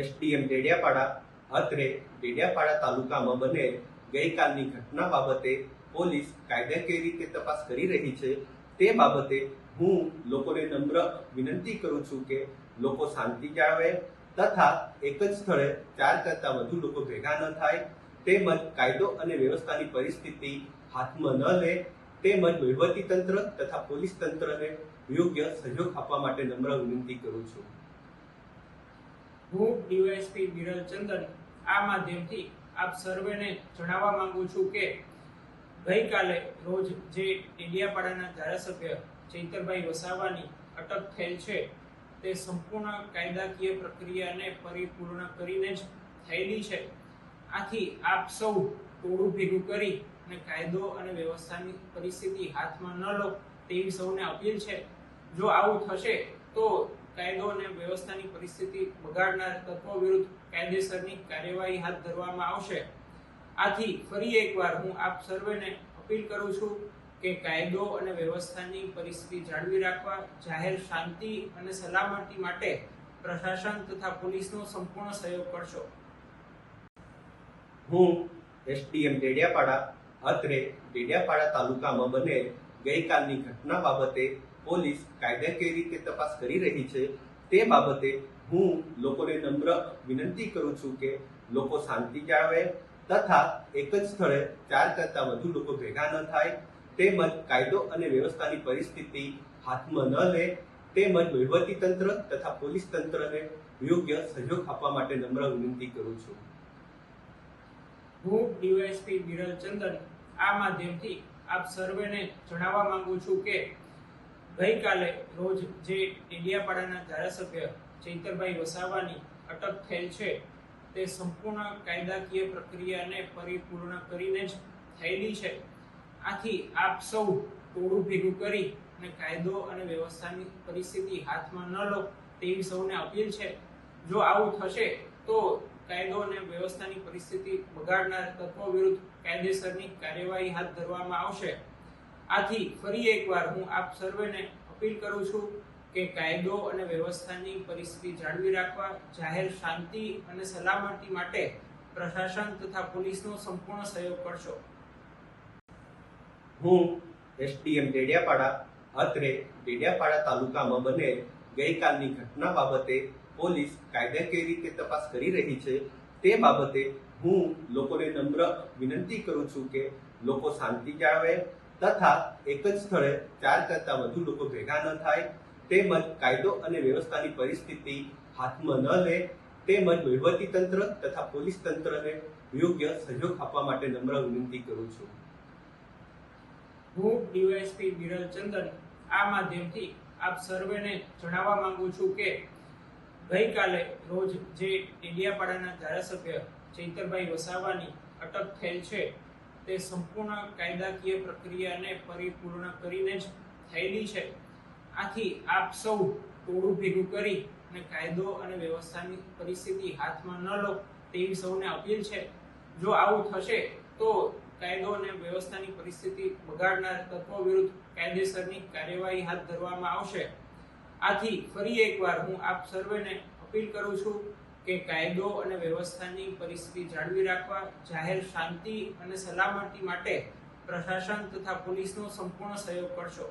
SDM Dediapada અત્રે ડેડિયાપાડા તાલુકામાં બનેલ ગઈકાલની ઘટના બાબતે પોલીસ કાયદાકીય રીતે તપાસ કરી રહી છે। તે બાબતે હું લોકોને નમ્ર વિનંતી કરું છું કે લોકો શાંતિ જાળવે તથા એક જ સ્થળે 4 કરતાં વધુ લોકો ભેગા ન થાય, તેમજ કાયદો અને વ્યવસ્થાની પરિસ્થિતિ હાથમાં ન લે, તેમજ વહીવટીતંત્ર તથા પોલીસ તંત્રને યોગ્ય સહયોગ આપવા માટે નમ્ર વિનંતી કરું છું। હું ડીવાયએસપી વિરલ ચંદન આ માધ્યમથી આપ સર્વેને જણાવવા માંગુ છું કે ગઈકાલે રોજ જે ડેડિયાપાડાના ધારાસભ્ય ચૈતરભાઈ વસાવાની અટક થયેલ છે તે સંપૂર્ણ કાયદાકીય પ્રક્રિયાને પરિપૂર્ણ કરીને જ થયેલી છે। આથી આપ સૌ ટોળું ભેગું કરી અને કાયદો અને વ્યવસ્થાની પરિસ્થિતિ હાથમાં ન લો તેવી સૌને અપીલ છે। જો આવું થશે તો કાયદો અને વ્યવસ્થાની પરિસ્થિતિ બગાડનાર તત્વો વિરુદ્ધ કાયદેસરની કાર્યવાહી હાથ ધરવામાં આવશે। આથી ફરી એકવાર હું આપ સર્વેને અપીલ કરું છું કે કાયદો અને વ્યવસ્થાની પરિસ્થિતિ જાળવી રાખવા, જાહેર શાંતિ અને સલામતી માટે પ્રશાસન તથા પોલીસનો સંપૂર્ણ સહયોગ કરશો। હું એસડીએમ ડેડિયાપાડા અત્રે ડેડિયાપાડા તાલુકામાં બનેલ ગઈકાલની ઘટના બાબતે પોલીસ કાયદાકીય રીતે તપાસ કરી રહી છે। તે બાબતે હું લોકોને નમ્ર વિનંતી કરું છું કે લોકો શાંતિ જાળવે તથા એક જ સ્થળે 4 કરતાં વધુ લોકો ભેગા ન થાય, તેમજ કાયદો અને વ્યવસ્થાની પરિસ્થિતિ હાથમાં ન લે, તેમજ વહીવટીતંત્ર તથા પોલીસ તંત્રને યોગ્ય સહયોગ આપવા માટે નમ્ર વિનંતી કરું છું। હું ડીવાયએસપી વિરલ ચંદન આ માધ્યમથી આપ સર્વેને જણાવવા માંગુ છું કે ગઈકાલે રોજ જે ડેડિયાપાડાના ધારાસભ્ય ચૈતરભાઈ વસાવાની અટક થયેલ છે તે સંપૂર્ણ કાયદાકીય પ્રક્રિયાને પરિપૂર્ણ કરીને જ થયેલી છે। આથી આપ સૌ ટોળું ભેગું કરી અને કાયદો અને વ્યવસ્થાની પરિસ્થિતિ હાથમાં ન લો તેવી સૌને અપીલ છે। જો આવું થશે તો કાયદો અને વ્યવસ્થાની પરિસ્થિતિ બગાડનાર તત્વો વિરુદ્ધ કાયદેસરની કાર્યવાહી હાથ ધરવામાં આવશે। આથી ફરી એકવાર હું આપ સર્વેને અપીલ કરું છું કે કાયદો અને વ્યવસ્થાની પરિસ્થિતિ જાળવી રાખવા, જાહેર શાંતિ અને સલામતી માટે પ્રશાસન તથા પોલીસનો સંપૂર્ણ સહયોગ કરશો। હું એસડીએમ ડેડિયાપાડા અત્રે ડેડિયાપાડા તાલુકામાં બનેલ ગઈકાલની ઘટના બાબતે પોલીસ કાયદાકીય રીતે તપાસ કરી રહી છે। તે બાબતે હું લોકોને નમ્ર વિનંતી કરું છું કે લોકો શાંતિ જાળવે તથા એક જ સ્થળે 4 કરતાં વધુ લોકો ભેગા ન થાય, તેમજ કાયદો અને વ્યવસ્થાની પરિસ્થિતિ હાથમાં ન લે, તેમજ વહીવટીતંત્ર તથા પોલીસ તંત્રને યોગ્ય સહયોગ આપવા માટે નમ્ર વિનંતી કરું છું। હું ડીવાયએસપી વિરલ ચંદન આ માધ્યમથી આપ સર્વેને જણાવવા માંગુ છું કે ગઈકાલે રોજ જે ડેડિયાપાડાના ધારાસભ્ય ચૈતરભાઈ વસાવાની અટક થયેલ છે તે સંપૂર્ણ કાયદાકીય પ્રક્રિયાને પરિપૂર્ણ કરીને જ થયેલી છે। આથી આપ સૌ ટોળું ભેગું કરી અને કાયદો અને વ્યવસ્થાની પરિસ્થિતિ હાથમાં ન લો તેવી સૌને અપીલ છે। જો આવું થશે તો કાયદો અને વ્યવસ્થાની પરિસ્થિતિ બગાડનાર તત્વો વિરુદ્ધ કાયદેસરની કાર્યવાહી હાથ ધરવામાં આવશે। આથી ફરી એકવાર હું આપ સર્વેને અપીલ કરું છું કે કાયદો અને વ્યવસ્થાની પરિસ્થિતિ જાળવી રાખવા, જાહેર શાંતિ અને સલામતી માટે પ્રશાસન તથા પોલીસનો સંપૂર્ણ સહયોગ કરશો।